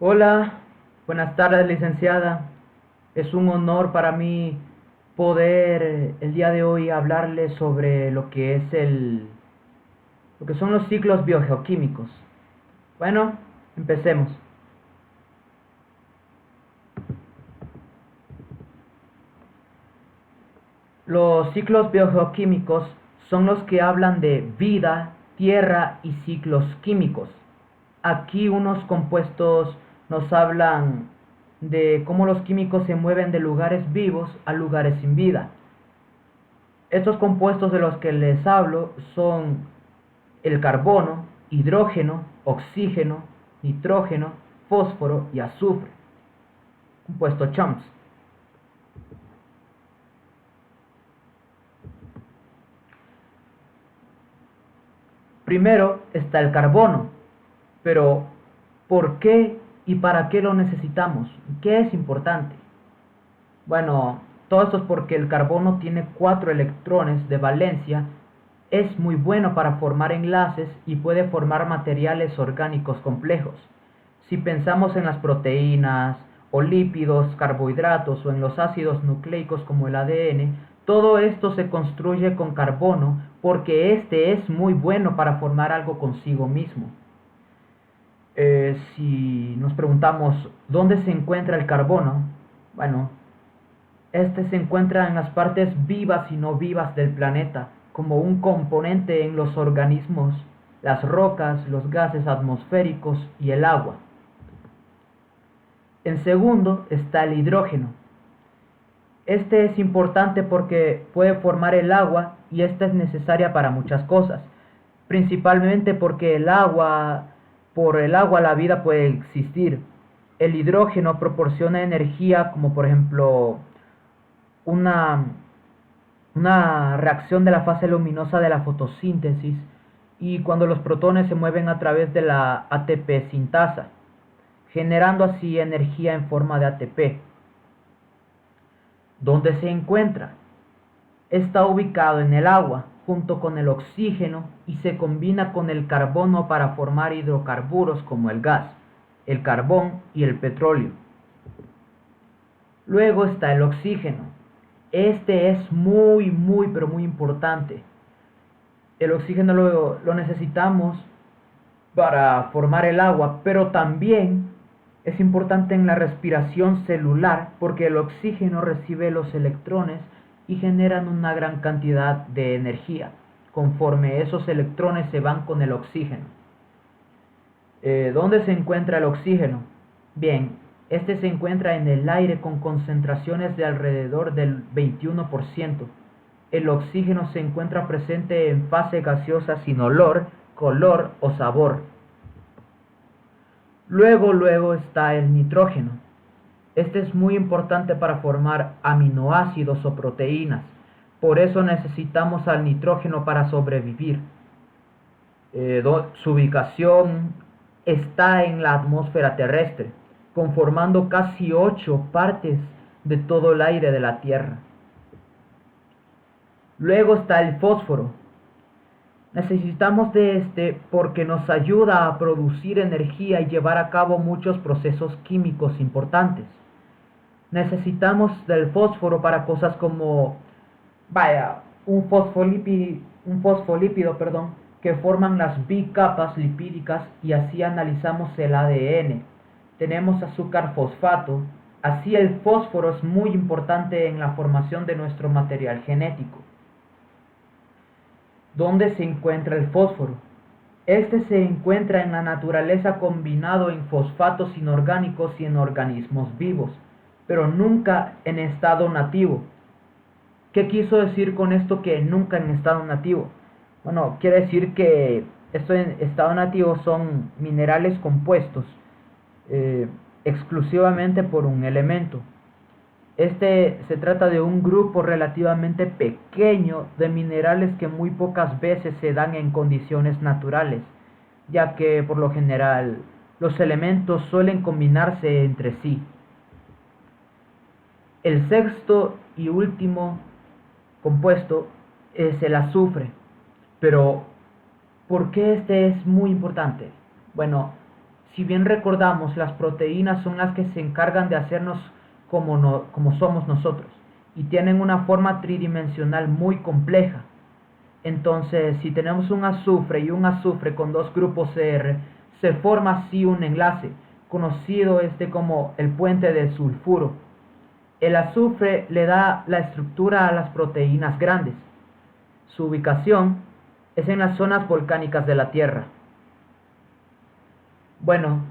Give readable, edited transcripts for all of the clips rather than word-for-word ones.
Hola, buenas tardes, licenciada. Es un honor para mí poder el día de hoy hablarle sobre lo que son los ciclos biogeoquímicos. Bueno, empecemos. Los ciclos biogeoquímicos son los que hablan de vida, tierra y ciclos químicos. Aquí unos compuestos nos hablan de cómo los químicos se mueven de lugares vivos a lugares sin vida. Estos compuestos de los que les hablo son el carbono, hidrógeno, oxígeno, nitrógeno, fósforo y azufre, compuesto CHOMS. Primero está el carbono, pero ¿por qué y para qué lo necesitamos? ¿Qué es importante? Bueno, todo esto es porque el carbono tiene 4 electrones de valencia, es muy bueno para formar enlaces y puede formar materiales orgánicos complejos. Si pensamos en las proteínas o lípidos, carbohidratos o en los ácidos nucleicos como el ADN, todo esto se construye con carbono porque este es muy bueno para formar algo consigo mismo. Si nos preguntamos dónde se encuentra el carbono, bueno, este se encuentra en las partes vivas y no vivas del planeta, como un componente en los organismos, las rocas, los gases atmosféricos y el agua. En segundo está el hidrógeno. Este es importante porque puede formar el agua y esta es necesaria para muchas cosas, principalmente porque por el agua la vida puede existir. El hidrógeno proporciona energía como por ejemplo una, una reacción de la fase luminosa de la fotosíntesis y cuando los protones se mueven a través de la ATP sintasa, generando así energía en forma de ATP. ¿Dónde se encuentra? Está ubicado en el agua, junto con el oxígeno, y se combina con el carbono para formar hidrocarburos como el gas, el carbón y el petróleo. Luego está el oxígeno. Este es pero muy importante. El oxígeno lo necesitamos para formar el agua, pero también es importante en la respiración celular porque el oxígeno recibe los electrones y generan una gran cantidad de energía conforme esos electrones se van con el oxígeno. ¿Dónde se encuentra el oxígeno? Bien, este se encuentra en el aire con concentraciones de alrededor del 21%. El oxígeno se encuentra presente en fase gaseosa sin olor, color o sabor. Luego está el nitrógeno. Este es muy importante para formar aminoácidos o proteínas. Por eso necesitamos al nitrógeno para sobrevivir. Su ubicación está en la atmósfera terrestre, conformando casi 8 partes de todo el aire de la Tierra. Luego está el fósforo. Necesitamos de este porque nos ayuda a producir energía y llevar a cabo muchos procesos químicos importantes. Necesitamos del fósforo para cosas como, un fosfolípido, que forman las bicapas lipídicas y así analizamos el ADN. Tenemos azúcar fosfato, así el fósforo es muy importante en la formación de nuestro material genético. ¿Dónde se encuentra el fósforo? Este se encuentra en la naturaleza combinado en fosfatos inorgánicos y en organismos vivos, pero nunca en estado nativo. ¿Qué quiso decir con esto que nunca en estado nativo? Bueno, quiere decir que esto en estado nativo son minerales compuestos exclusivamente por un elemento. Este se trata de un grupo relativamente pequeño de minerales que muy pocas veces se dan en condiciones naturales, ya que por lo general los elementos suelen combinarse entre sí. El sexto y último compuesto es el azufre, pero ¿por qué este es muy importante? Bueno, Si bien recordamos, las proteínas son las que se encargan de hacernos como somos nosotros y tienen una forma tridimensional muy compleja. Entonces, si tenemos un azufre y un azufre con dos grupos CR, se forma así un enlace, conocido como el puente del sulfuro. El azufre le da la estructura a las proteínas grandes. Su ubicación es en las zonas volcánicas de la Tierra. Bueno,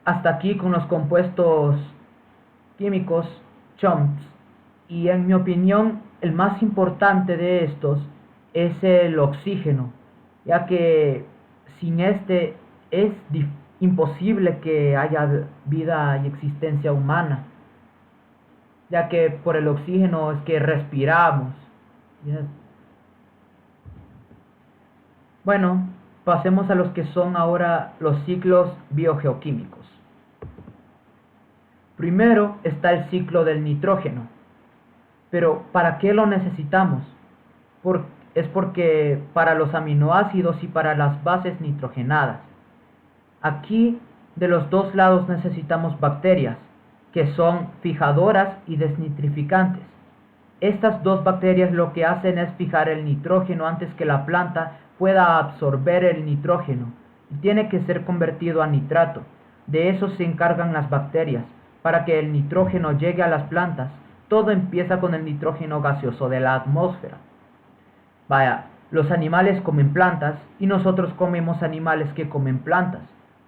hasta aquí con los compuestos químicos CHOMPs. Y en mi opinión, el más importante de estos es el oxígeno, ya que sin este es imposible que haya vida y existencia humana, ya que por el oxígeno es que respiramos. Yes. Bueno, pasemos a los que son ahora los ciclos biogeoquímicos. Primero está el ciclo del nitrógeno. Pero ¿para qué lo necesitamos? Es porque para los aminoácidos y para las bases nitrogenadas. Aquí de los dos lados necesitamos bacterias, que son fijadoras y desnitrificantes. Estas dos bacterias lo que hacen es fijar el nitrógeno antes que la planta pueda absorber el nitrógeno y tiene que ser convertido a nitrato. De eso se encargan las bacterias, para que el nitrógeno llegue a las plantas. Todo empieza con el nitrógeno gaseoso de la atmósfera. Vaya, los animales comen plantas y nosotros comemos animales que comen plantas,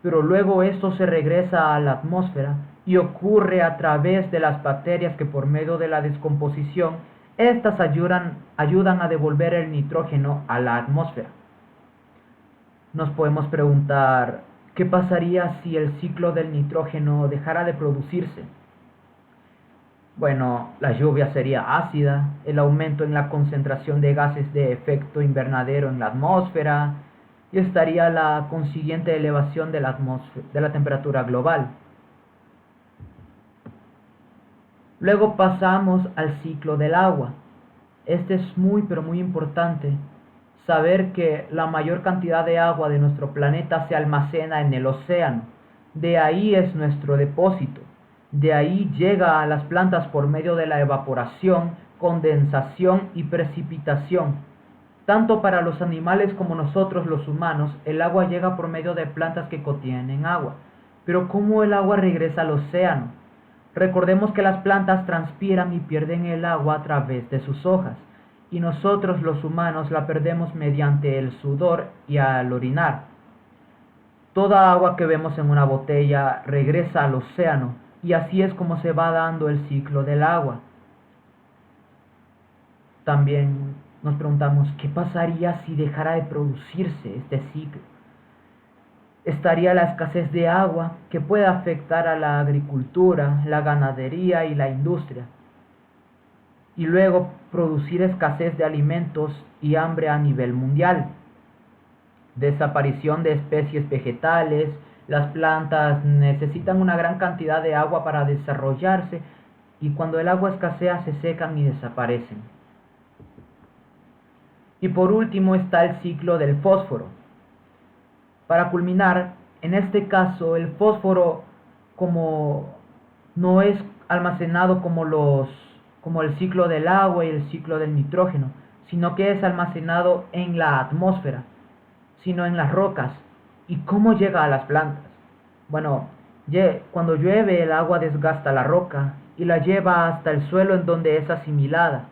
pero luego esto se regresa a la atmósfera y ocurre a través de las bacterias que por medio de la descomposición, estas ayudan a devolver el nitrógeno a la atmósfera. Nos podemos preguntar, ¿qué pasaría si el ciclo del nitrógeno dejara de producirse? Bueno, la lluvia sería ácida, el aumento en la concentración de gases de efecto invernadero en la atmósfera y estaría la consiguiente elevación de la temperatura global. Luego pasamos al ciclo del agua. Este es muy pero muy importante. Saber que la mayor cantidad de agua de nuestro planeta se almacena en el océano. De ahí es nuestro depósito. De ahí llega a las plantas por medio de la evaporación, condensación y precipitación. Tanto para los animales como nosotros los humanos, el agua llega por medio de plantas que contienen agua. Pero ¿cómo el agua regresa al océano? Recordemos que las plantas transpiran y pierden el agua a través de sus hojas, y nosotros los humanos la perdemos mediante el sudor y al orinar. Toda agua que vemos en una botella regresa al océano, y así es como se va dando el ciclo del agua. También nos preguntamos, ¿qué pasaría si dejara de producirse este ciclo? Estaría la escasez de agua que puede afectar a la agricultura, la ganadería y la industria. Y luego producir escasez de alimentos y hambre a nivel mundial. Desaparición de especies vegetales. Las plantas necesitan una gran cantidad de agua para desarrollarse y cuando el agua escasea se secan y desaparecen. Y por último está el ciclo del fósforo. Para culminar, en este caso el fósforo como no es almacenado como el ciclo del agua y el ciclo del nitrógeno, sino que es almacenado en la atmósfera, sino en las rocas. ¿Y cómo llega a las plantas? Bueno, cuando llueve el agua desgasta la roca y la lleva hasta el suelo en donde es asimilada.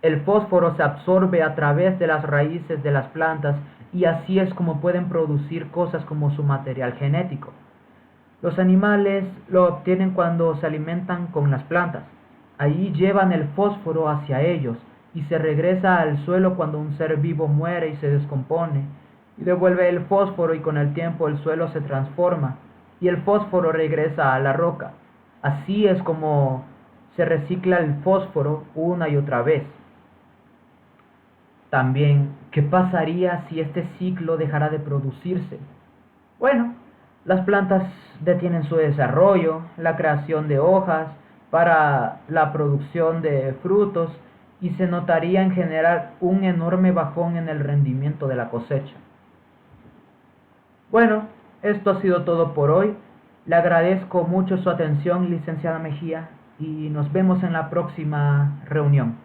El fósforo se absorbe a través de las raíces de las plantas y así es como pueden producir cosas como su material genético. Los animales lo obtienen cuando se alimentan con las plantas. Ahí llevan el fósforo hacia ellos y se regresa al suelo cuando un ser vivo muere y se descompone. Y devuelve el fósforo y con el tiempo el suelo se transforma y el fósforo regresa a la roca. Así es como se recicla el fósforo una y otra vez. También, ¿qué pasaría si este ciclo dejara de producirse? Bueno, las plantas detienen su desarrollo, la creación de hojas para la producción de frutos y se notaría en general un enorme bajón en el rendimiento de la cosecha. Bueno, Esto ha sido todo por hoy. Le agradezco mucho su atención, licenciada Mejía, y nos vemos en la próxima reunión.